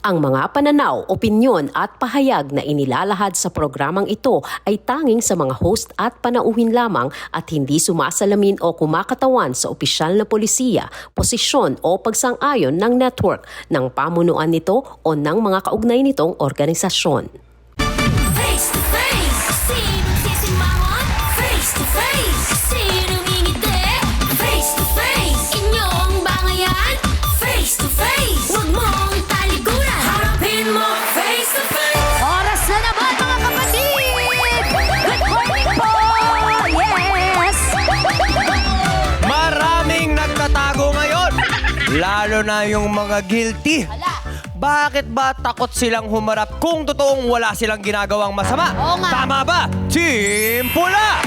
Ang mga pananaw, opinyon at pahayag na inilalahad sa programang ito ay tanging sa mga host at panauhin lamang at hindi sumasalamin o kumakatawan sa opisyal na polisiya, posisyon o pagsang-ayon ng network, ng pamunuan nito o ng mga kaugnay nitong organisasyon. Face to face, sinong sisimangon? Face to face, sinong ngingiti? Face to face, inyong bangayan? Face to face, huwag mong talikuran, harapin mo face to face. Oras na naman mga kapatid! Good morning po! Yes! Maraming nagtatago ngayon, lalo na yung mga guilty. Bakit ba takot silang humarap kung totoong wala silang ginagawang masama? Oo nga. Tama ba? Team Pula!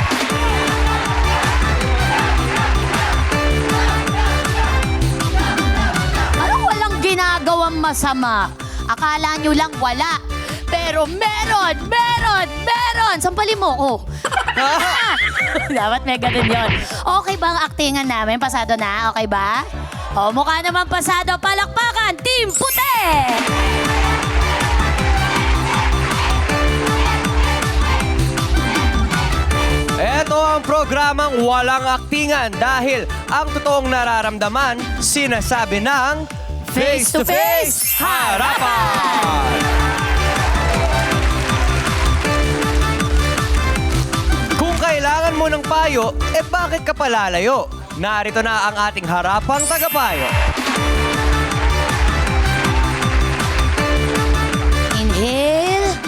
Anong walang ginagawang masama? Akala nyo lang wala. Pero meron! Sampalin mo ko. Dapat may ganun yun. Okay ba ang aktingan namin? Pasado na? Okay ba? O, mukha naman pasado. Palakpakan! Team Puti! Ito ang programang walang aktingan dahil ang totoong nararamdaman sinasabi ng face-to-face harapan! Kung kailangan mo ng payo, bakit ka palalayo? Narito na ang ating harapang tagapayo. Inhale.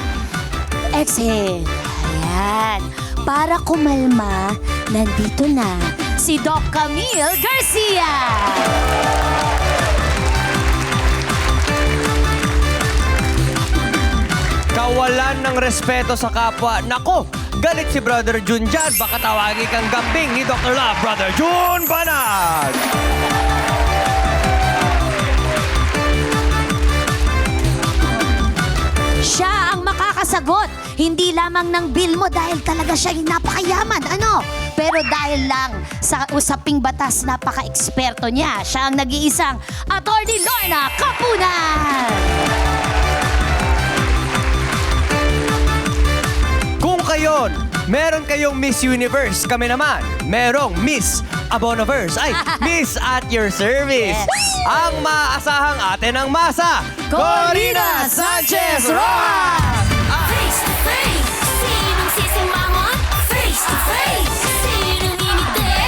Exhale. Ayan. Para kumalma, nandito na si Doc Camille Garcia. Kawalan ng respeto sa kapwa. Nako, galit si Brother Jun dyan. Baka tawagin kang gambing ni Dr. Love, Brother Jun Banag! Siya ang makakasagot. Hindi lamang ng bill mo dahil talaga siya yung napakayaman. Ano? Pero dahil lang sa usaping batas, napaka-eksperto niya. Siya ang nag-iisang Attorney Lorna Kapunan. Kung kayon, meron kayong Miss Universe, kami naman, merong Miss Abonoverse. Ay, Miss at your service. Yes. Ang maaasahang ate ng masa, Corina Sanchez Rojas! Face to face, sinong sisimangon? Face to face, sinong ngingiti?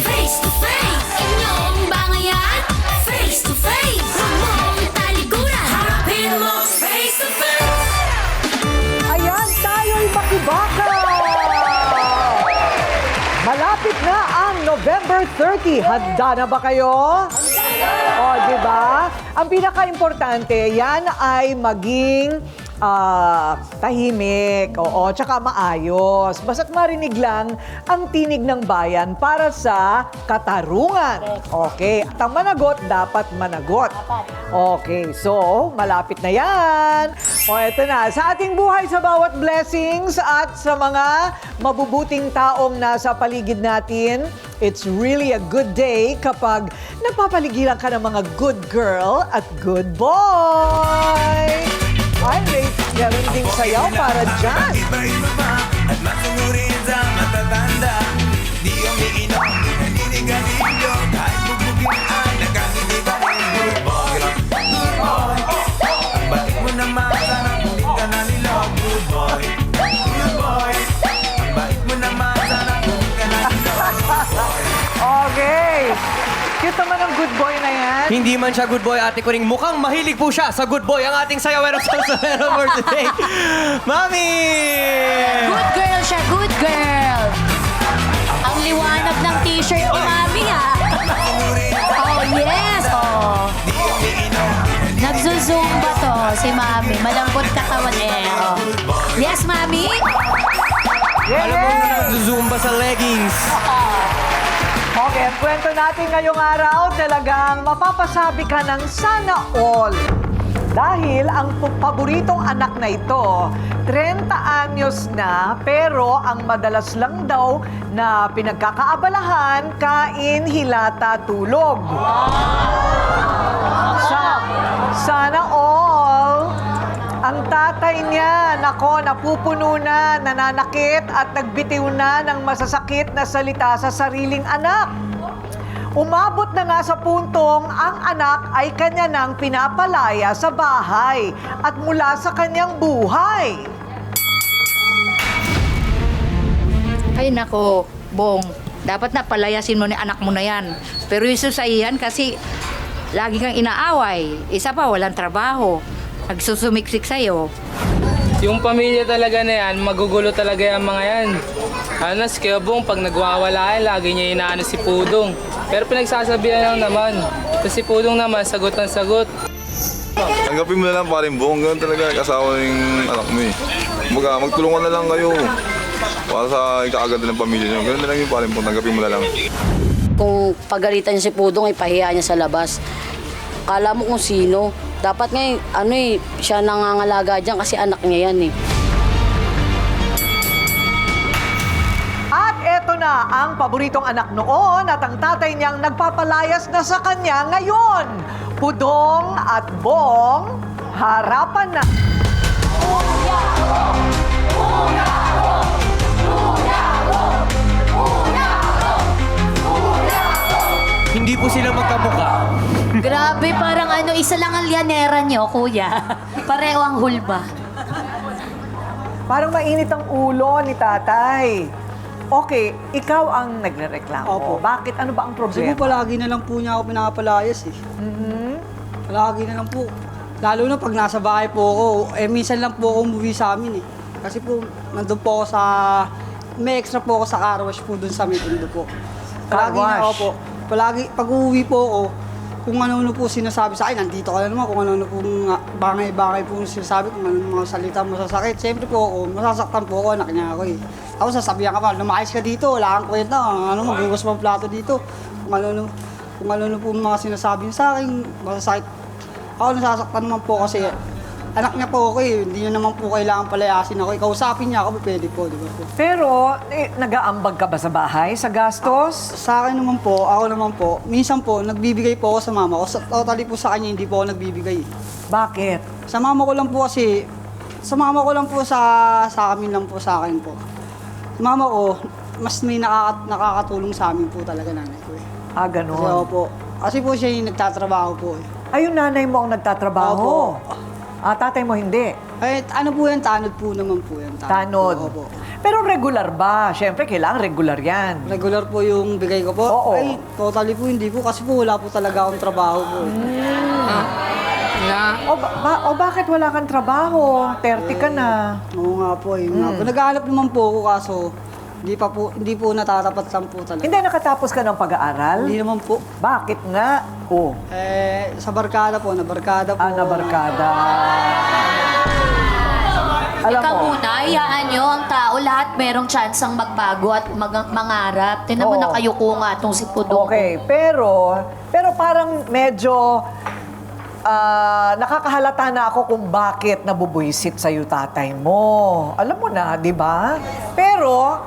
Face to face, inyong bangayan? Face to face, huwag mong talikuran, harapin mo face to face. Ayan, tayo'y makibaka! Malapit na ang November 30. Handa na ba kayo? O, di ba? Ang pinaka-importante, yan ay maging tahimik, oo, tsaka maayos. Basta't marinig lang ang tinig ng bayan para sa katarungan. Okay, at ang managot, dapat managot. Okay, so, malapit na yan. O, eto na. Sa ating buhay, sa bawat blessings at sa mga mabubuting taong nasa paligid natin, it's really a good day kapag napapaligiran ka ng mga good girl at good boy. Ay, meron ding sayaw para dyan. Iba-iba pa at masunurin sa matatanda. Di umiinom, naninigarilyo. Kahit bubugin ay nagkakitiba ng good boy. Good boy. Ang batik mo naman, sana kunin ka na nila. Good boy. Good boy. Ang bait mo naman, sana kunin ka na nila. Okay. Cute naman ang good boy na yan. Hindi man siya good boy, ate ko ring mukhang mahilig po siya sa good boy. Ang ating sayawero sa sayawero for today, Mami! Good girl siya, good girl. Ang liwanag ng t-shirt ni Mami, ha? Oh, yes. Oh. Nagzuzumba to si Mami. Malambot katawan eh. Oh. Yes, Mami? Alam mo na nagzuzumba sa leggings. Okay, ang kwento natin ngayong araw, talagang mapapasabi ka ng sana all. Dahil ang paboritong anak na ito, 30 anyos na, pero ang madalas lang daw na pinagkakaabalahan, kain, hilata, tulog. Sana all. tatay niya, nako, napupuno na, nananakit at nagbitiw na ng masasakit na salita sa sariling anak. Umabot na nga sa puntong ang anak ay kanya nang pinapalaya sa bahay at mula sa kanyang buhay. Ay nako, Bong, dapat na palayasin mo ni anak mo na yan. Pero yung susayihan kasi lagi kang inaaway. Isa pa, walang trabaho. Nagsusumiksik sa'yo. Yung pamilya talaga na yan, magugulo talaga yung mga yan. Ano, si Kuya Bong, pag nagwawala yan, lagi niya inaano si Pudong. Pero pinagsasabihan lang naman. Tapos si Pudong naman, sagot ng sagot. Tanggapin mo na lang parin buong ganun talaga kasawa ng anak mo eh. Magtulungan na lang kayo para sa ikakaganda ng pamilya nyo. Ganun na lang yung parin buong, tanggapin mo na lang. Kung pagalitan niya si Pudong, ipahiya niya sa labas. Kala mo kung sino. Dapat nga, siya nangangalaga dyan kasi anak niya yan eh. At eto na ang paboritong anak noon at ang tatay niyang nagpapalayas na sa kanya ngayon. Pudong at Bong, harapan na. Hindi po sila magkamukha. Grabe, parang isa lang ang lianera nyo, kuya. Pareho ang hulba. Parang mainit ang ulo ni tatay. Okay, ikaw ang nagrereklamo. Opo. Bakit? Ano ba ang Kasi problema? po palagi na lang po niya ako pinapalayas eh. Palagi na lang po. Lalo na pag nasa bahay po ako, minsan lang po ako umuwi sa amin eh. Kasi po, nandun po ako sa, may extra po ako sa car wash po dun sa Mitindo po. Palagi Car na wash? ako po. Palagi, pag uuwi po ako, kung ano po sinasabi sa akin, nandito ka na naman, kung ano po bangay-bangay po sinasabi, kung ano mga salita masasakit. Siyempre po ako, masasaktan po ako, anak niya ako eh. Ako sasabihan ka pa, lumayas ka dito, wala kang kwenta, maghugas pa ang plato dito. Kung ano po mga sinasabi niya sa akin, masasakit. Ako nasasaktan naman po kasi anak niya po ako eh, hindi niya naman po kailangan palayasin ako. Ikausapin niya ako, pwede po, di ba po? Pero, nag-aambag ka ba sa bahay, sa gastos? Sa akin naman po, ako naman po, minsan po, nagbibigay po ako sa mama ko. Totally po sa kanya, hindi po ako nagbibigay. Bakit? Sa mama ko lang po kasi, sa mama ko lang po sa amin lang po, sa akin po. Sa mama ko, mas may nakakatulong sa amin po talaga nanay ko eh. Ah, Kasi ako ganon. po, kasi po siya yung nagtatrabaho po eh. Ay, yung nanay mo ang nagtatrabaho. Opo. Ah, tatay mo hindi. Eh, ano po yan, tanod po naman po yan. Tanod. Po, opo. Pero regular ba? Siyempre, kailangan regular yan. Regular po yung bigay ko po? Oo. Ay, totally po hindi po kasi po wala po talaga akong trabaho po. O bakit wala kang trabaho? 30 ka na. Oo nga po, yun nga po. Nag-aalap naman po ako kaso hindi po natatapat lang po talaga. Hindi, nakatapos ka ng pag-aaral? Hindi naman po. Bakit nga? Oh, Sa barkada po, nabarkada po. nabarkada. Alam Ikaw mo, muna, hayaan nyo ang tao, lahat merong chance ang magbago at mangarap. Tinan mo Oo. na kayo ko nga itong si Pudong. okay, pero parang medyo nakakahalata na ako kung bakit nabubuisit sa'yo tatay mo. Alam mo na, di ba? Pero,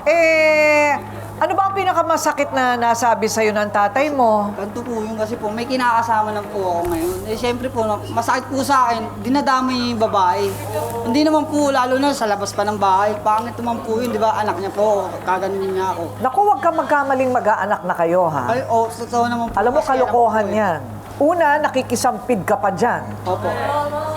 ano ba ang pinakamasakit na nasabi sa'yo ng tatay mo? Ganito po yun kasi po, may kinakasama lang po ako ngayon. Eh, siyempre po, masakit po sa akin, dinadamay yung babae. Hindi naman po, lalo na sa labas pa ng bahay. Pangit naman po yun, di ba? Anak niya po, kaganin niya ako. Naku, huwag ka magkamaling mag-aanak na kayo, ha? Ay, totoo naman po. Alam mo, Kasi alam ko kalokohan po eh. yan. Una, nakikisampid ka pa dyan. Opo.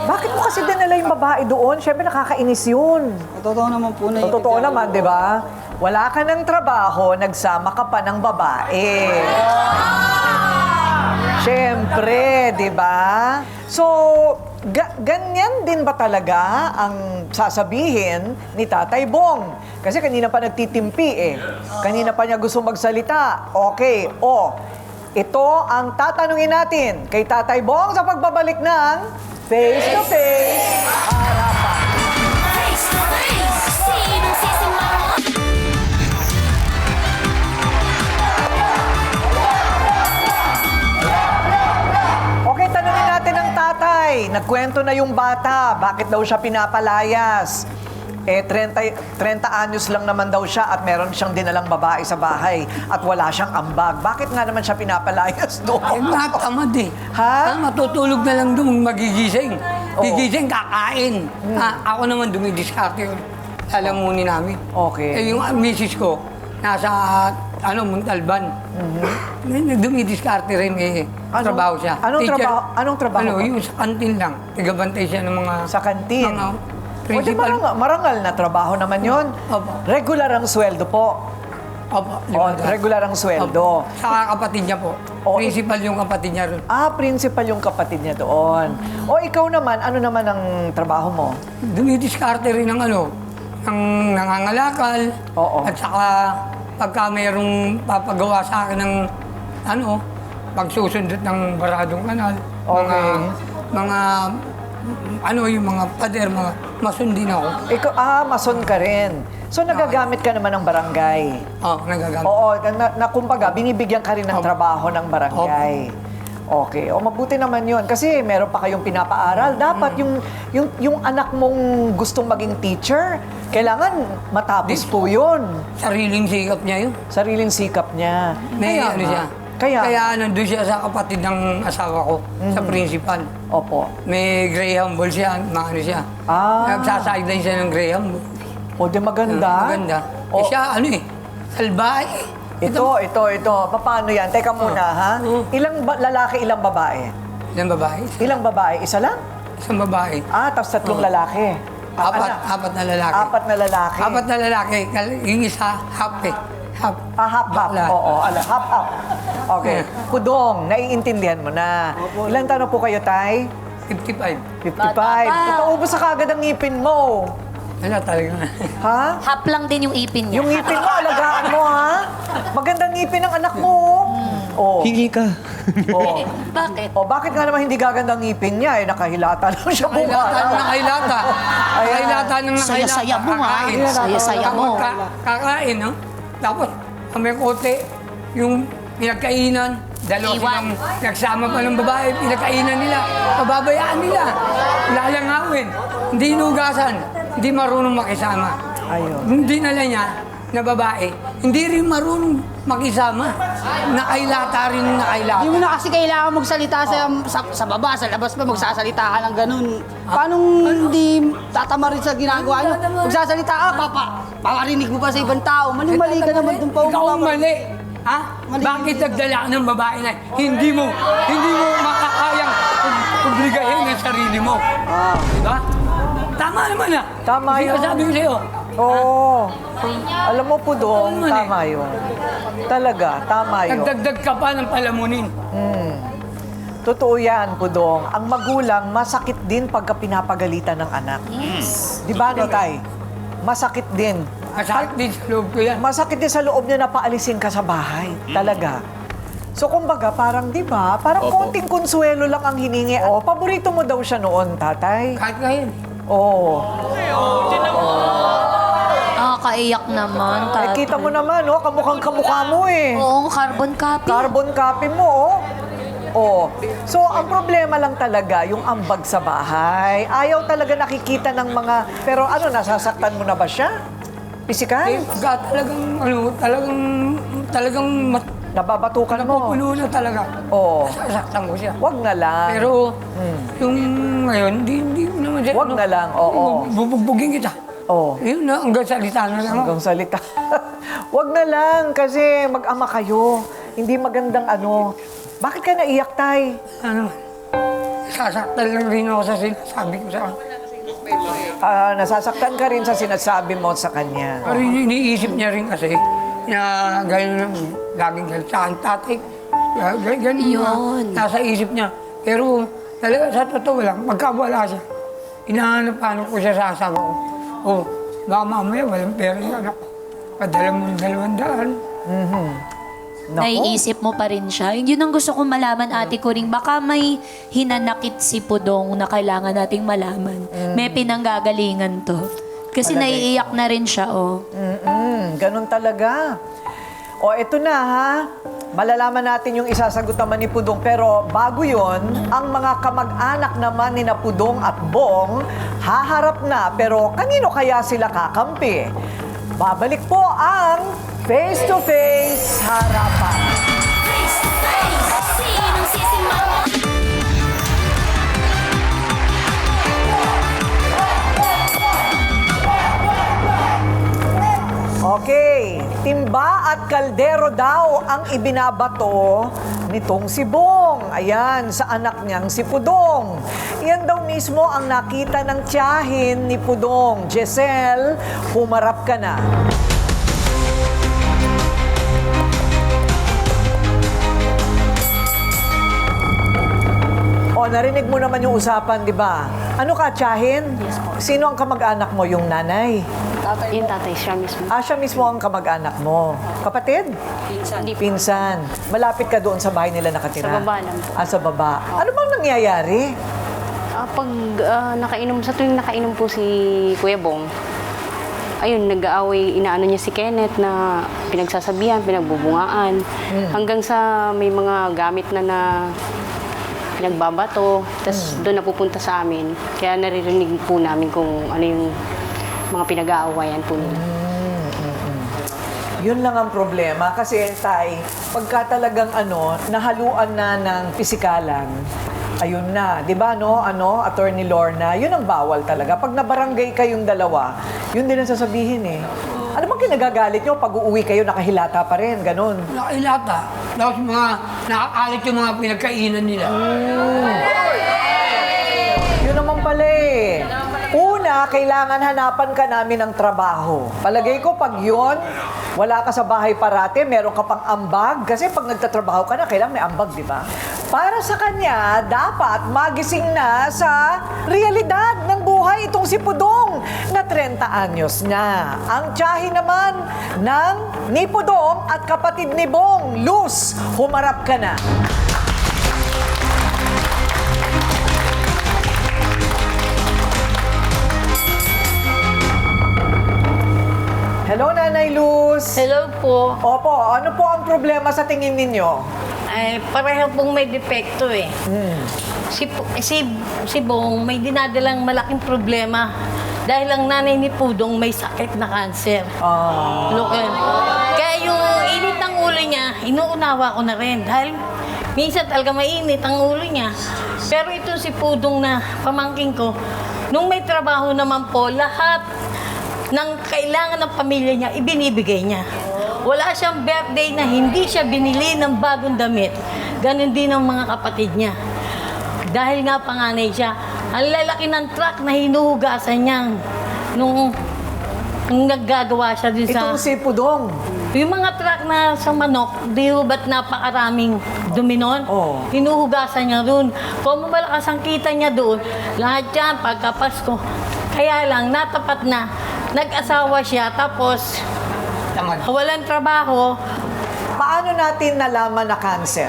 Bakit mo kasi dinala yung babae doon? Siyempre, nakakainis yun. Totoo naman po na Totoo naman, di ba? Wala ka ng trabaho, nagsama ka pa ng babae. Siyempre, di ba? So, ganyan din ba talaga ang sasabihin ni Tatay Bong? Kasi kanina pa nagtitimpi eh. Kanina pa niya gusto magsalita. Okay, ito ang tatanungin natin kay Tatay Bong sa pagbabalik ng Face to Face Harapan. Face to face, sinong sisimangon? Okay, tanungin natin ang tatay. Nagkwento na yung bata. Bakit daw siya pinapalayas? 30 anyos lang naman daw siya at meron siyang dinalang babae sa bahay at wala siyang ambag. Bakit nga naman siya pinapalayas doon? Tamad eh. Ha? Matutulog na lang doon, magigising. Gigising, kakain. Ako naman dumidiskarte yun. Lalamunin namin. Okay. Yung misis ko, nasa Montalban. Dumidiskarte rin trabaho siya. Anong trabaho? Yung sa kantin lang. Tigabantay siya ng mga... Sa kantin? Mga O di principal. marangal na trabaho naman yun. Opo. Regular ang sweldo po. Opo, Regular ang sweldo. Sa kapatid niya po. Oh, Principal yung kapatid niya ron. Principal yung kapatid niya doon. O ikaw naman, ano naman ang trabaho mo? Dumidiskarte rin ng ng nangangalakal. Oo. At saka pagka mayroong papagawa sa akin ng pagsusundot ng baradong kanal. Okay. Yung mga pader, mga masundin ako. Ikaw, mason ka rin. So nagagamit ka naman ng barangay. Nagagamit. Oo, kumbaga, binibigyan ka rin ng trabaho ng barangay. Okay, mabuti naman yun. Kasi meron pa kayong pinapaaral. Dapat yung anak mong gustong maging teacher, kailangan matapos po yun. Sariling sikap niya yun. Sariling sikap niya. May Kaya nga. siya. Kaya nandun siya sa kapatid ng asawa ko, sa principal. Opo. May Graham ball siya, siya. Nagsasideline siya ng Graham ball. O, di maganda. Maganda. Siya, salbahe. Ito. Paano yan? Teka muna, ha? Ilang lalaki, ilang babae? Ilang babae? Ilang babae? Isa lang? Isang babae. Tapos 3 lalaki. Apat na lalaki. 4 na lalaki. 4 na lalaki. Yung isa, half. Half. Bakla. Oo, half. Okay. Pudong, naiintindihan mo na. Ilang taon po kayo, Tay? 55. 55. Ipaubos sa kagad ang ngipin mo. Wala talaga. Ha? Hap lang din yung ipin niya. Yung ngipin mo, alagaan mo, ha? Magandang ngipin ng anak mo. Oh. Hingi ka. Oh. Bakit? Bakit nga naman hindi gagandang ngipin niya? Nakahilata lang siya buhay. Nakahilata. Saya-saya mo, ha? Kakain. Saya-saya mo. Kakain, no? Tapos, may kote, yung pinagkainan, dalawa silang nagsama pa ng babae, pinagkainan nila, pababayaan nila, lalangawin, hindi inugasan, hindi marunong makisama. Ayun. Hindi nala niya na babae, hindi rin marunong makisama. Nakailata rin. Hindi mo na kasi kailangan magsalita sa baba, sa labas pa, magsasalita ka ng ganun. Paano hindi tatama rin sa ginagawa nyo? Magsasalita ka, paparinig mo pa sa ibang tao. Mali-mali ka naman dun pa. Ikaw ang mali. Ha? Bakit nagdala ka ng babae na hindi mo makakayang obligahin ang sarili mo? Diba? Tama naman na. Tama Hindi yun. ko sabi ko sa'yo. Oo. Alam mo po doon, Mali. tama yun. Talaga, tama yun. Nagdagdag ka pa ng palamunin. Totoo yan, Pudong. Ang magulang, masakit din pagka pinapagalitan ng anak. Yes. Di ba, no, Tay? Masakit din. Masakit din sa loob ko yan. Masakit din sa loob niya na paalisin ka sa bahay. Talaga. So, kumbaga, parang, di ba, parang konting konsuelo lang ang hiningi. Paborito mo daw siya noon, Tatay? Kahit ngayon. Oo. Nakakaiyak naman, tatay. Kita mo naman, kamukhang kamukha mo eh. Oo, carbon copy. Carbon copy mo, So, ang problema lang talaga, yung ambag sa bahay. Ayaw talaga nakikita ng mga... Pero nasasaktan mo na ba siya? Pisikal? Talagang Nababatukan mo? napupuno na talaga. Oo. Sasaktan ko siya. Wag na lang. Pero, yung ngayon, hindi ko naman siya. Wag na lang, oo. Bubugbugin kita. Oo. Yun na, hanggang salita na lang ako. Hanggang salita. Wag na lang, kasi mag-ama kayo. Hindi magandang Bakit ka naiyak, Tay? Sasaktan lang rin ako sa sinasabi ko sa kanya. Nasasaktan ka rin sa sinasabi mo sa kanya. Pero iniisip niya rin kasi na gano'n lang, laging saan tatay. Ganun Yun. nasa isip niya. Pero talaga sa totoo lang, magkawala siya. Inahanap-hanap ko siya sa asawa ko. Baka mamaya walang pera yung anak ko. Padala mo ng 200. Naiisip mo pa rin siya. Yun ang gusto kong malaman, ate ko rin. Baka may hinanakit si Pudong na kailangan nating malaman. May pinanggagalingan to. Kasi naiiyak na rin siya, Ganun talaga. Ito na, ha? Malalaman natin yung isasagot naman ni Pudong. Pero bago yon, ang mga kamag-anak naman ni na Pudong at Bong haharap na. Pero kanino kaya sila kakampi? Babalik po ang Face to Face Harapan. Face to face, sinong sisimangon? Okay, timba at kaldero daw ang ibinabato nitong si Bong. Ayan, sa anak niyang si Pudong. Iyan daw mismo ang nakita ng tiyahin ni Pudong. Giselle, humarap ka na. O, narinig mo naman yung usapan, di ba? Ano ka, tiyahin? Sino ang kamag-anak mo? Yung nanay? Yung tatay, siya mismo. Ah, siya mismo ang kamag-anak mo. Kapatid? Pinsan. Pinsan. Malapit ka doon sa bahay nila nakatira? Sa baba lang po. Ah, sa baba. Ano bang nangyayari? Pag nakainom, sa tuwing nakainom po si Kuya Bong, ayun, nag-aaway, inaano niya si Kenneth na pinagsasabihan, pinagbubungaan. Hanggang sa may mga gamit na pinagbabato, tapos doon napupunta sa amin. Kaya naririnig po namin kung ano yung mga pinag-aawayan po nila. Yun lang ang problema. Kasi, Tay, pagka talagang nahaluan na ng pisikalan, ayun na. Di ba, Attorney Lorna, yun ang bawal talaga. Pag nabarangay kayong dalawa, yun din ang sasabihin eh. Ano bang kinagagalit nyo pag uuwi kayo, nakahilata pa rin, ganun? Nakailata. Tapos nakakalit yung mga pinagkainan nila. Yun naman pala eh. Una, kailangan hanapan ka namin ng trabaho. Palagay ko pag yun, wala ka sa bahay parate, meron ka pang ambag. Kasi pag nagtatrabaho ka na, kailangan may ambag, di ba? Para sa kanya, dapat magising na sa realidad ng buhay itong si Pudong na 30 anyos na. Ang tiyahin naman ng ni Pudong at kapatid ni Bong, Luz, humarap ka na. Hello, Nanay Luz. Hello po. Opo, ano po ang problema sa tingin ninyo? Ay, pareho pong may depekto eh. Si Bong may dinadalang malaking problema dahil ang nanay ni Pudong may sakit na cancer. Kaya yung init ng ulo niya, inuunawa ko na rin dahil minsan talaga mainit ang ulo niya. Pero ito si Pudong na pamangking ko, nung may trabaho naman po, lahat ng kailangan ng pamilya niya, ibinibigay niya. Wala siyang birthday na hindi siya binili ng bagong damit. Ganon din ang mga kapatid niya. Dahil nga panganay siya, ang lalaki ng truck na hinuhugasan niya nung naggagawa siya din sa... Itong si Pudong. Yung mga truck na sa manok, di ho ba't napakaraming dumi nun? Hinuhugasan niya doon. Kung malakas ang kita niya doon, lahat yan, pagkapasko. Kaya lang, natapat na, nag-asawa siya, tapos walang trabaho. Paano natin nalaman na cancer?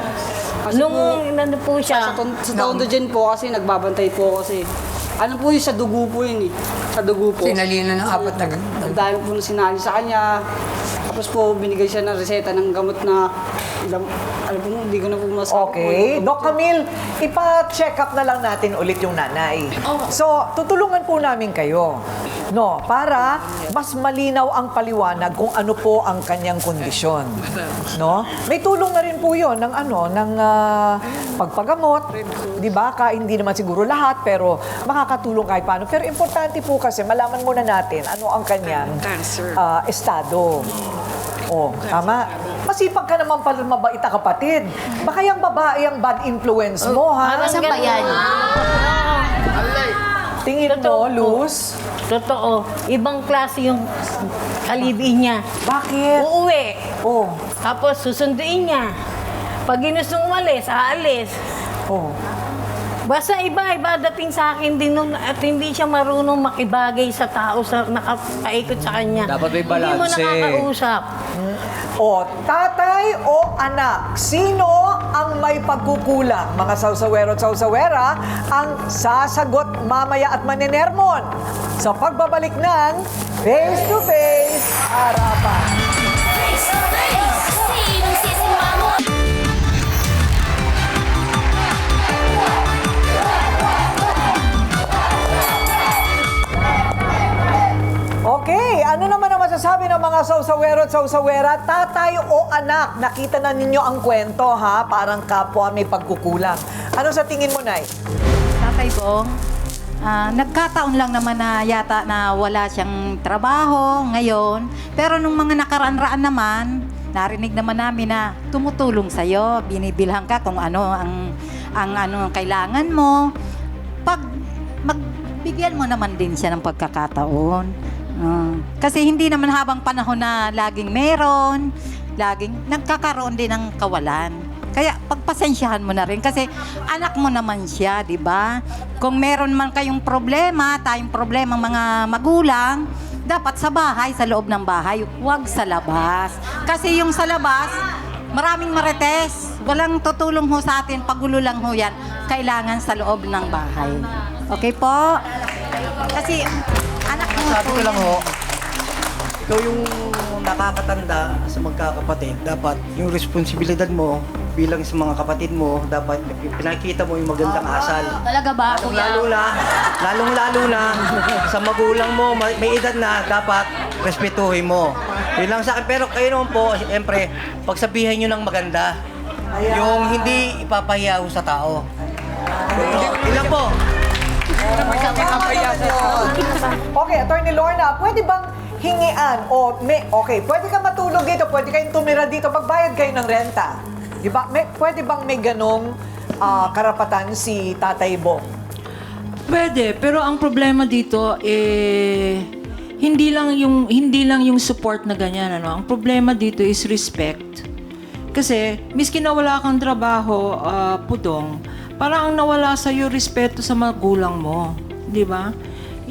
Nung nano po siya, Sa taon dyan po kasi nagbabantay po kasi. Ano po yun, sa dugo po yun eh. Sa dugo po. Sinalina ng apat na Ang dami po na sinali sa kanya. Tapos po binigay siya ng reseta ng gamot na ano po, hindi ko na po masabi. Okay. Doc Camille, ipa-check up na lang natin ulit yung nanay. So, tutulungan po namin kayo. No, para mas malinaw ang paliwanag kung ano po ang kanyang kondisyon. No? May tulong na rin po 'yon ng pagpagamot, 'di ba? Hindi naman siguro lahat, pero makakatulong kahit paano. Pero importante po kasi malaman muna natin ano ang kanyang estado. Oh, tama. Masipag ka naman pala, mabait na kapatid. Baka yung babae ang bad influence mo, ha? Saan ba yan? Tingin mo, Luz? totoo, ibang klase yung kalibi niya. Bakit? Uuwi. Oh. Tapos susunduin niya. Pag ginustong umalis, aalis. Oh. Basta iba dating sa akin din nun at hindi siya marunong makibagay sa tao sa nakapaikot sa kanya. Dapat may Hindi mo balanse. nakakausap. O, tatay o anak, sino ang may pagkukulang? Mga sausawero at sausawera ang sasagot mamaya at manenermon sa pagbabalik ng Face to Face Harapan. Face to face, sinong sisimangon? ano naman ang masasabi ng mga sausawero at sausawera? Tatay o anak? Nakita na ninyo ang kwento, ha? Parang kapwa may pagkukulang. Ano sa tingin mo, Nay? Tatay Bong, nagkataon lang naman na yata na wala siyang trabaho ngayon. Pero nung mga nakaraan-raan naman, narinig naman namin na tumutulong sa'yo. Binibilhan ka kung ano ang ano kailangan mo. Pag magbigyan mo naman din siya ng pagkakataon. Kasi hindi naman habang panahon na laging meron, laging nagkakaroon din ng kawalan. Kaya pagpasensyahan mo na rin kasi anak mo naman siya, di ba? Kung meron man kayong problema, tayong problema mga magulang, dapat sa bahay, sa loob ng bahay, huwag sa labas. Kasi yung sa labas, maraming marites. Walang tutulong ho sa atin, pagulo lang ho yan. Kailangan sa loob ng bahay. Okay po? Kasi anak mo Sabi po ko lang yan. ho, ikaw yung nakakatanda sa magkakapatid. Dapat yung responsibilidad mo bilang sa mga kapatid mo, dapat pinakita mo yung magandang asal. Talaga ba, kuya? Lalong-lalo na sa magulang mo, may edad na, dapat respetuhin mo. Yun lang sa akin. Pero kayo naman po, siyempre, pagsabihan nyo ng maganda. Yung hindi ipapahiya sa tao. Ilan po? Okay, Attorney Lorna, pwede bang hingian o pwede ka matulog dito, pwede kayong tumira dito, magbayad kayo ng renta. Di ba? Pwede bang may ganong karapatan si Tatay Bong? Pwede, pero ang problema dito hindi lang yung support na ganyan, ano. Ang problema dito is respect. Kasi miski na wala kang trabaho, Pudong, parang ang nawala sa iyo respeto sa magulang mo, 'di ba?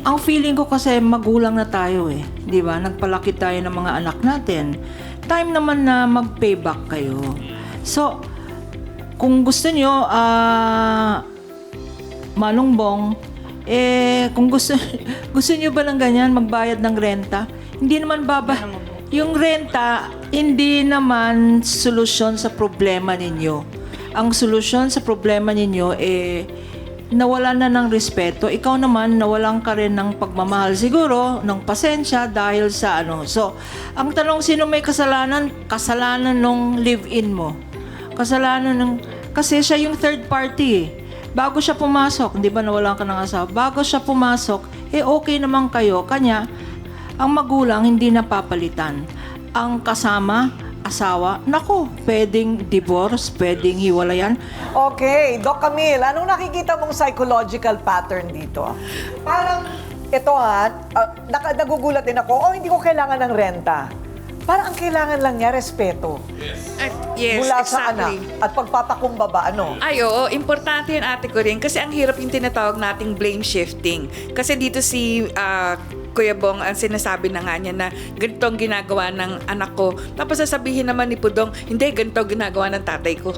Ang feeling ko kasi magulang na tayo 'di ba? Nagpalaki tayo ng mga anak natin. Time naman na mag-payback kayo. So, kung gusto niyo Manong Bong, kung gusto niyo ba ng ganyan magbayad ng renta, hindi naman yung renta hindi naman solusyon sa problema ninyo. Ang solusyon sa problema ninyo nawalan na ng respeto. Ikaw naman nawalan ka rin ng pagmamahal siguro, ng pasensya dahil sa ano. So, ang tanong sino may kasalanan? Kasalanan nung live-in mo. Kasi siya yung third party. Bago siya pumasok, hindi ba nawalan ka ng asawa? Bago siya pumasok, okay naman kayo. Kanya, ang magulang hindi napapalitan. Ang kasama, asawa, naku, pwedeng divorce, pwedeng hiwalayan. Okay, Doc Camille, anong nakikita mong psychological pattern dito? Parang, ito nagugulat din ako, hindi ko kailangan ng renta. Parang ang kailangan lang niya, respeto. Yes, Mula sa exactly. anak at pagpapakumbaba, ano? Ay, oo. Importante yun, ate ko rin. Kasi ang hirap yung tinatawag nating blame shifting. Kasi dito si Kuya Bong, ang sinasabi na nga niya na ganito ang ginagawa ng anak ko. Tapos sasabihin naman ni Pudong, hindi, ganito ang ginagawa ng tatay ko.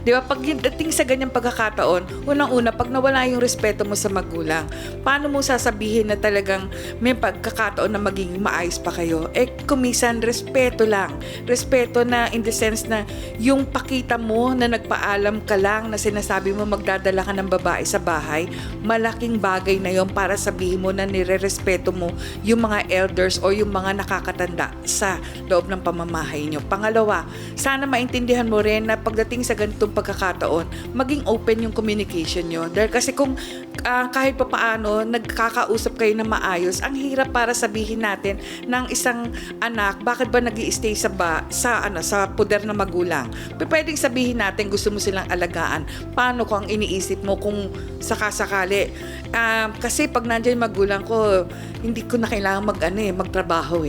Di ba? Pag dating sa ganyang pagkakataon, unang-una, pag nawala yung respeto mo sa magulang, paano mo sasabihin na talagang may pagkakataon na magiging maayos pa kayo? Kumisan, respeto lang. Respeto na in the sense na yung pakita mo na nagpaalam ka lang na sinasabi mo magdadala ka ng babae sa bahay, malaking bagay na yon para sabihin mo na nire-respeto mo yung mga elders o yung mga nakakatanda sa loob ng pamamahay nyo. Pangalawa, sana maintindihan mo rin na pagdating sa ganitong pagkakataon, maging open yung communication nyo. Dahil kasi kung kahit pa paano, nagkakausap kayo na maayos, ang hirap para sabihin natin ng isang anak, bakit ba nag-i-stay sa puder na magulang? Pwedeng sabihin natin, gusto mo silang alagaan. Paano ko ang iniisip mo kung sakasakali? Kasi pag nandiyan magulang ko, hindi ko na kailangan magtrabaho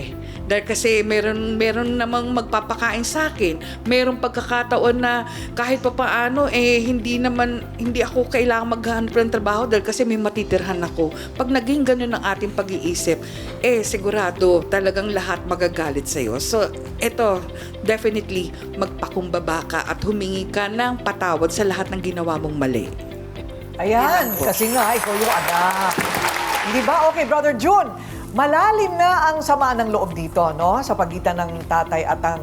Dahil kasi meron namang magpapakain sa akin. Meron pagkakataon na kahit pa paano, hindi ako kailangan maghanap ng trabaho dahil kasi may matitirhan ako. Pag naging ganun ang ating pag-iisip, sigurado talagang lahat magagalit sa'yo. So, eto, definitely, magpakumbaba ka at humingi ka ng patawad sa lahat ng ginawa mong mali. Ayan, kasi nga, ikaw yung anak. Hindi ba? Okay, Brother June, malalim na ang sama ng loob dito, no? Sa pagitan ng tatay at ang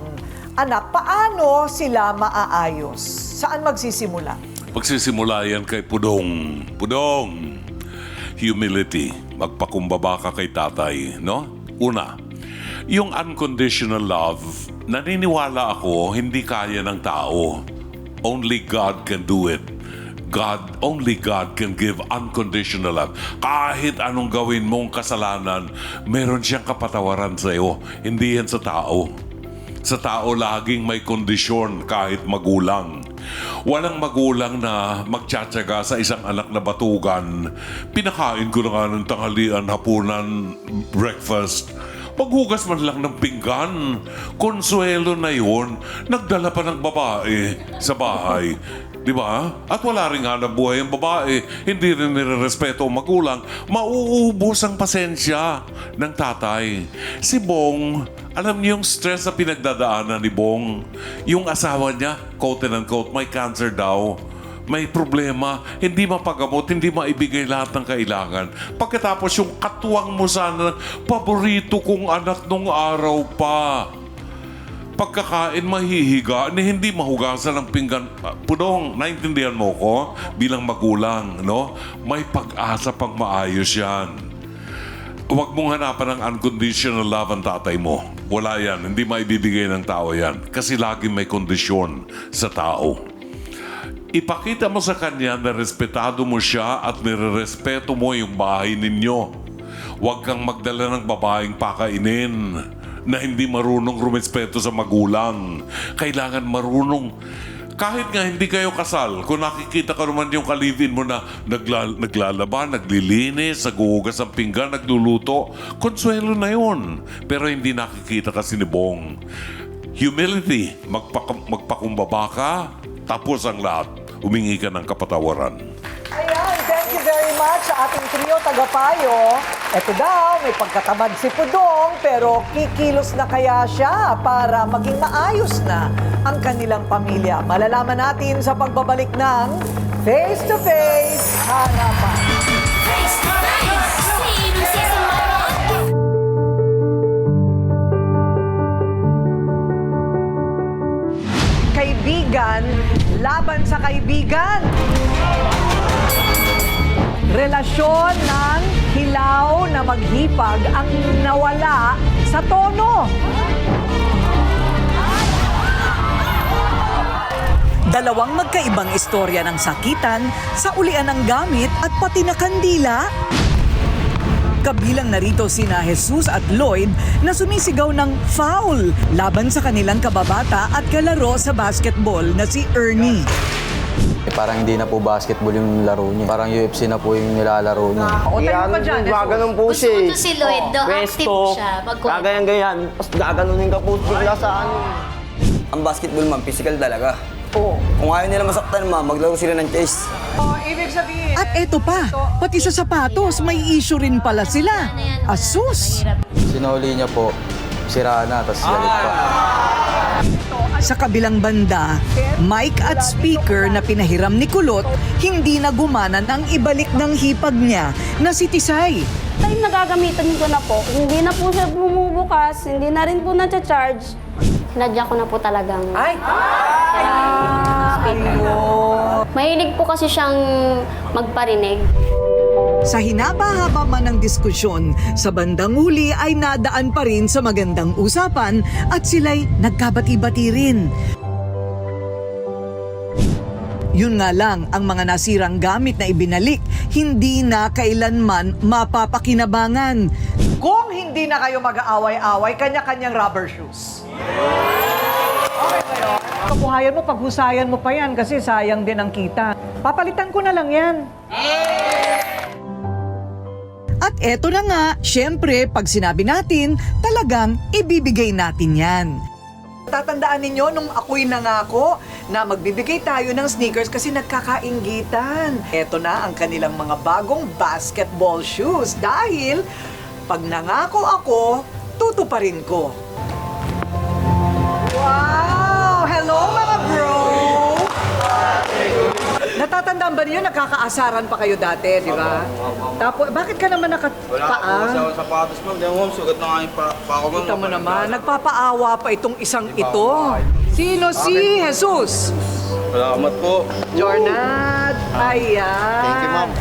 anak. Paano sila maaayos? Saan magsisimula? Magsisimula yan kay Pudong. Pudong, humility. Magpakumbaba ka kay tatay, no? Una, Yung unconditional love, naniniwala ako, hindi kaya ng tao. Only God can do it. Only God can give unconditional love. Kahit anong gawin mong kasalanan, meron siyang kapatawaran sa iyo. Hindi yan sa tao. Sa tao laging may kondisyon kahit magulang. Walang magulang na magtsatsaga sa isang anak na batugan. Pinakain ko na nga ng tanghalian, hapunan, breakfast. Paghugas man lang ng pinggan, konsuelo na yun. Nagdala pa ng babae sa bahay. Di ba? At wala rin hanap buhay ang babae. Hindi rin nirerespeto ang magulang. Mauubos ang pasensya ng tatay. Si Bong, alam niyo yung stress na pinagdadaanan ni Bong. Yung asawa niya, quote and unquote, may cancer daw. May problema, hindi mapagamot, hindi maibigay lahat ng kailangan. Pagkatapos yung katuwang mo sana, paborito kong anak nung araw pa. Pagkakain mahihiga, ni hindi mahugasan ng pinggan. Pudong, naintindihan mo ko bilang magulang, no? May pag-asa pang maayos yan. Huwag mong hanapan ng unconditional love ang tatay mo. Wala yan, hindi maibibigay ng tao yan. Kasi lagi may kondisyon sa tao. Ipakita mo sa kanya na respetado mo siya at nirerespeto mo yung bahay ninyo. Huwag kang magdala ng babaeng pakainin na hindi marunong rumespeto sa magulang. Kailangan marunong. Kahit nga hindi kayo kasal, kung nakikita ka naman yung kalivin mo na naglalaba, naglilinis, naguhugas ng pinggan, nagluluto, konsuelo na yun. Pero hindi nakikita kasi ni Bong. Humility, magpakumbaba ka, tapos ang lahat. Humingi ka ng kapatawaran. Ayan, thank you very much sa ating trio tagapayo. Ito daw, may pagkatamad si Pudong, pero kikilos na kaya siya para maging maayos na ang kanilang pamilya. Malalaman natin sa pagbabalik ng Face to Face Harapan. Face to face, sinong sisimangot? Kaibigan, laban sa kaibigan. Relasyon ng hilaw na maghipag ang nawala sa tono. Dalawang magkaibang istorya ng sakitan sa ulian ng gamit at pati na kandila. Kabilang narito sina Jesus at Lloyd na sumisigaw ng foul laban sa kanilang kababata at kalaro sa basketball na si Ernie. Parang hindi na po basketball yung laro niya. Parang UFC na po yung nilalaro niya. O tayo pa dyan. Gaganon po siya. Gusto ko to si Lloyd, do active siya. Gagayan-gayan. Tapos gaganunin ka po bigla sa ano. Ang basketball, ma'am, physical talaga. Oo. Kung ayaw nila masaktan, ma'am, maglaro sila ng chase. Ibig sabihin... At eto pa, pati sa sapatos, may issue rin pala sila. Asus! Sinuli niya po, sira na, tapos galit pa. Sa kabilang banda, mic at speaker na pinahiram ni Kulot, hindi na gumanan ang ibalik ng hipag niya na si Tisay. Time na gagamitan ko na po, hindi na po siya bumubukas, hindi na rin po na-charge. Nadya ko na po talagang... Ay! Mahilig po kasi siyang magparinig. Sa hinaba-haba man ng diskusyon, sa bandang huli ay nadaan pa rin sa magandang usapan at sila'y nagkabati-bati rin. Yun nga lang, ang mga nasirang gamit na ibinalik, hindi na kailanman mapapakinabangan. Kung hindi na kayo mag-aaway-away, kanya-kanyang rubber shoes. Okay ba yun? Kabuhayan mo, paghusayan mo pa yan kasi sayang din ang kita. Papalitan ko na lang yan. At eto na nga, syempre, pag sinabi natin, talagang ibibigay natin yan. Tatandaan ninyo nung ako'y nangako na magbibigay tayo ng sneakers kasi nagkakainggitan. Eto na ang kanilang mga bagong basketball shoes dahil pag nangako ako, tutuparin ko. Wow! Hello mga bro! Natatandaan ba niyo nagkakaasaran pa kayo dati, di ba? Tapos, bakit ka naman nakapaa? Wala ako sa sapatos, ma'am. Di mo, sugat na nga yung pa ako, ma'am. Kita mo naman, nagpapaawa pa itong isang ito. Sino si Jesus? Salamat po. Jornad. Ayan. Thank you, ma'am.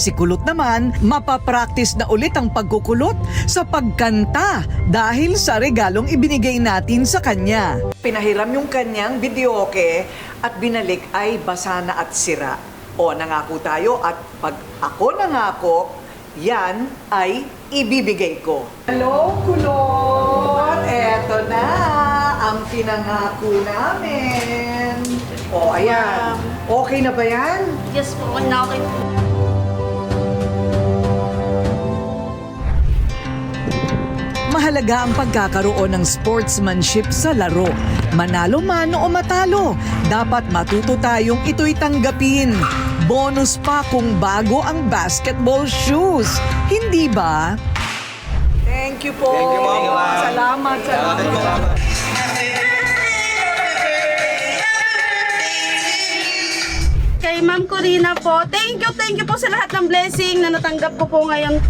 Si Kulot naman, mapapractice na ulit ang pagkukulot sa pagkanta dahil sa regalong ibinigay natin sa kanya. Pinahiram yung kanyang videoke at binalik ay basa na at sira. O nangako tayo at pag ako nangako, yan ay ibibigay ko. Hello, Kulot! Eto na ang pinangako namin. O, ayan. Okay na ba yan? Yes po, okay po. Mahalaga ang pagkakaroon ng sportsmanship sa laro. Manalo man o matalo, dapat matuto tayong ito'y tanggapin. Bonus pa kung bago ang basketball shoes. Hindi ba? Thank you po. Thank you, Ma'am. Salamat. Kay Ma'am Corina po, thank you po sa lahat ng blessing na natanggap ko po ngayon.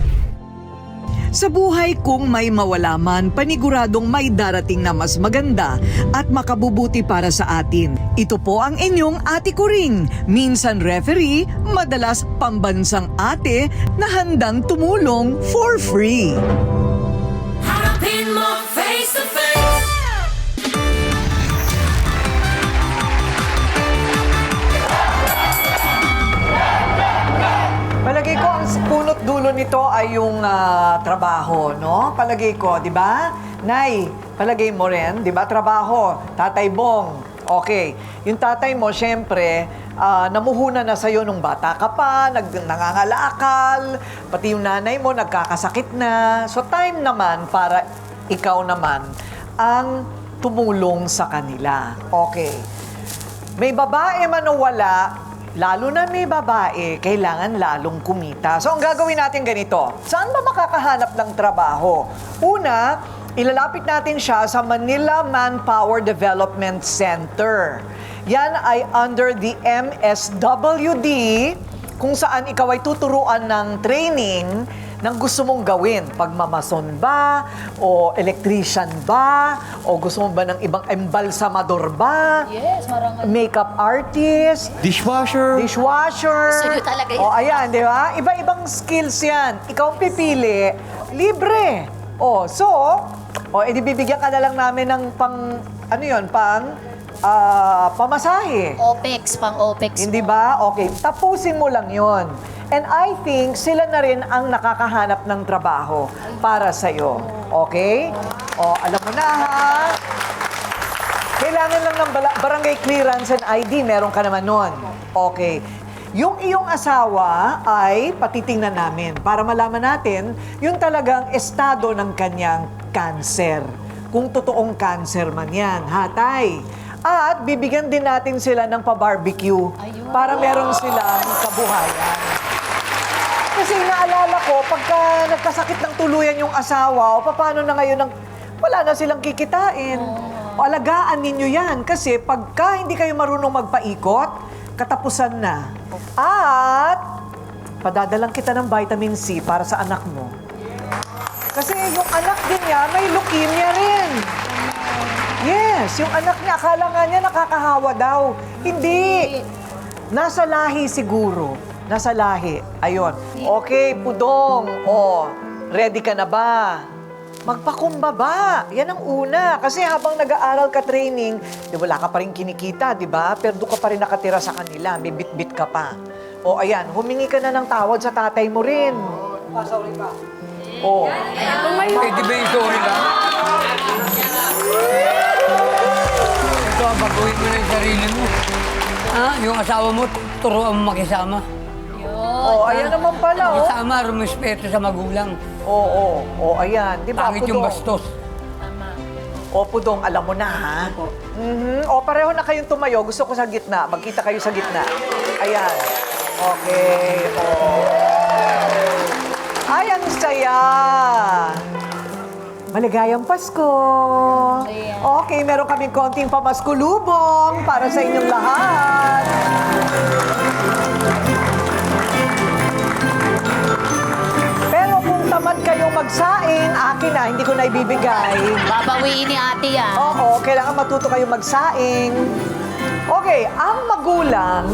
Sa buhay kung may mawala man, paniguradong may darating na mas maganda at makabubuti para sa atin. Ito po ang inyong Ate Coring, minsan referee, madalas pambansang ate na handang tumulong for free. Harapin mo face to face. Palagay ko ang punot dulo nito ay yung trabaho, no? Palagay ko, di ba? Nay, palagay mo rin, di ba? Trabaho, Tatay Bong. Okay. Yung tatay mo, syempre, namuhuna na sa'yo nung bata ka pa, nangangalakal, pati yung nanay mo nagkakasakit na. So time naman para ikaw naman ang tumulong sa kanila. Okay. May babae man o wala, lalo na may babae, kailangan lalong kumita. So, ang gagawin natin ganito. Saan ba makakahanap ng trabaho? Una, ilalapit natin siya sa Manila Manpower Development Center. Yan ay under the MSWD, kung saan ikaw ay tuturuan ng training ng gusto mong gawin. Pagmamason ba? O electrician ba? O gusto mo ba ng ibang embalsamador ba? Yes, marangal. Makeup artist? Dishwasher? Dishwasher? Gusto nyo talaga yun. O ayan, di ba? Iba-ibang skills yan. Ikaw ang pipili, libre. O, so, edi bibigyan ka na lang namin ng pamasahe. OPEX, pang OPEX. Hindi ba? Okay, tapusin mo lang yon. And I think sila na rin ang nakakahanap ng trabaho para sa'yo. Okay? O, alam mo na ha? Kailangan lang ng barangay clearance and ID. Meron ka naman nun. Okay. Yung iyong asawa ay patitingnan namin para malaman natin yung talagang estado ng kanyang cancer. Kung totoong cancer man yan. Hatay. At bibigyan din natin sila ng pa-barbecue para meron silang kabuhayan. Kasi naalala ko, pagka nagkasakit ng tuluyan yung asawa, o paano na ngayon wala na silang kikitain. O alagaan ninyo yan. Kasi pagka hindi kayo marunong magpaikot, katapusan na. At padadalang kita ng vitamin C para sa anak mo. Kasi yung anak din niya, may leukemia rin. Yes, yung anak niya, akala nga niya nakakahawa daw. Hindi. Nasa lahi siguro. Nasa lahi. Ayun. Okay, Pudong. O, ready ka na ba? Magpakumbaba. Yan ang una. Kasi habang nag-aaral ka training, wala ka pa rin kinikita, di ba? Pero doon ka pa rin nakatira sa kanila. May bit-bit ka pa. O, ayan. Humingi ka na ng tawad sa tatay mo rin. Sorry pa. O. Pwede ba yung sorry lang? Ito, baguhin mo na yung sarili mo. Yung asawa mo, turuan mo makisama. O, ayan naman pala, o. Makisama, rumispeto sa magulang. Oo, ayan. Di ba, Pangit yung Pudong? bastos. O, Pudong, alam mo na, ha? O, pareho na kayong tumayo. Gusto ko sa gitna. Magkita kayo sa gitna. Ayan. Okay. O. Ay, ang saya. Maligayang Pasko. Okay, meron kaming konting pamaskulubong para sa inyong lahat. Pero kung tamad kayong magsaing, akin na, hindi ko na ibibigay. Babawiin ni ate yan. Oo, kailangan matuto kayong magsaing. Okay, ang magulang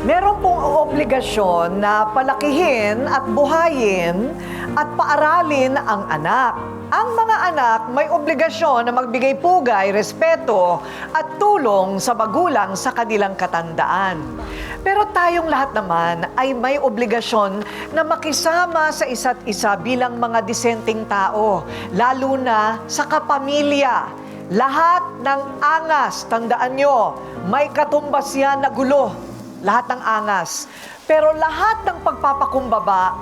meron pong obligasyon na palakihin at buhayin at paaralin ang anak. Ang mga anak may obligasyon na magbigay pugay, respeto at tulong sa magulang sa kanilang katandaan. Pero tayong lahat naman ay may obligasyon na makisama sa isa't isa bilang mga disenteng tao, lalo na sa kapamilya. Lahat ng angas, tandaan nyo, may katumbas yan na gulo. Lahat ng angas. Pero lahat ng pagpapakumbaba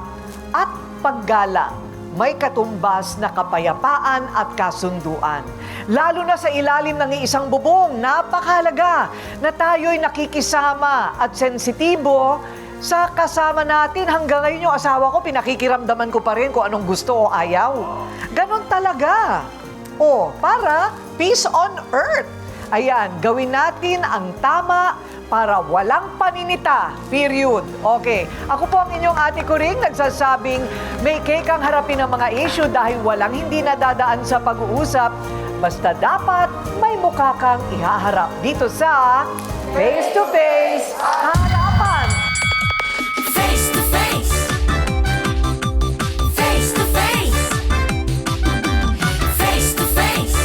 at paggalang, may katumbas na kapayapaan at kasunduan. Lalo na sa ilalim ng isang bubong, napakahalaga na tayo'y nakikisama at sensitibo sa kasama natin. Hanggang ngayon yung asawa ko, pinakikiramdaman ko pa rin kung anong gusto o ayaw. Ganon talaga. Para peace on earth. Ayan, gawin natin ang tama para walang paninita. Period. Okay. Ako po ang inyong Ate Kuring, nagsasabing may cake ang harapin ng mga issue dahil walang hindi nadadaan sa pag-uusap. Basta dapat may mukha kang ihaharap dito sa Face to Face Harapan. Face to face. Face to face. Face to face.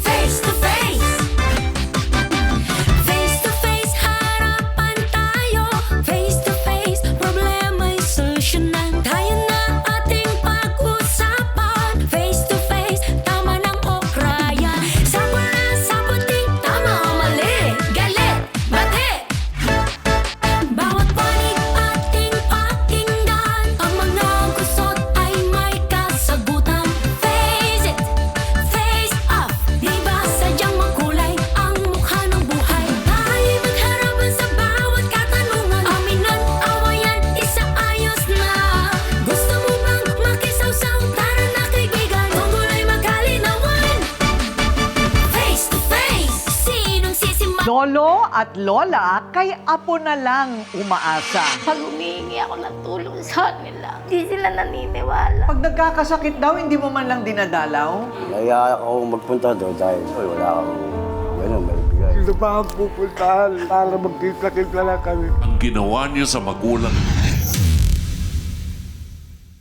Face to face. Face to face, harapan tayo. Face to face, problema'y solusyonan. Tayo na ating pag-usapan. Face to face, tama ng okraya. Sapo na saputing, tama o mali. Galit, bati. Bawat panig ating pakinggan. Ang mga gusot ay may kasagutan. Face it, face off. Di ba sadyang makulay ang mukha ng buhay? Tayo'y magharapan sa bawat katanungan. Aminan, awayan, isaayos na. Gusto mo bang makisawsaw? Tara na kaibigan, tungkol ay magkalinawan. Face to face, sinong sisiman? Lolo at lola, kay apo na lang umaasa. Pag humihingi ako ng tulong sa kanila, hindi sila naniniwala. Pag nagkakasakit daw, hindi mo man lang dinadalaw? Naiyak ako magpunta doon dahil wala akong gano'n, may bigay. Sino pa ang pupuntahan para magkita-kita lang kami? Ang ginawa niyo sa magulang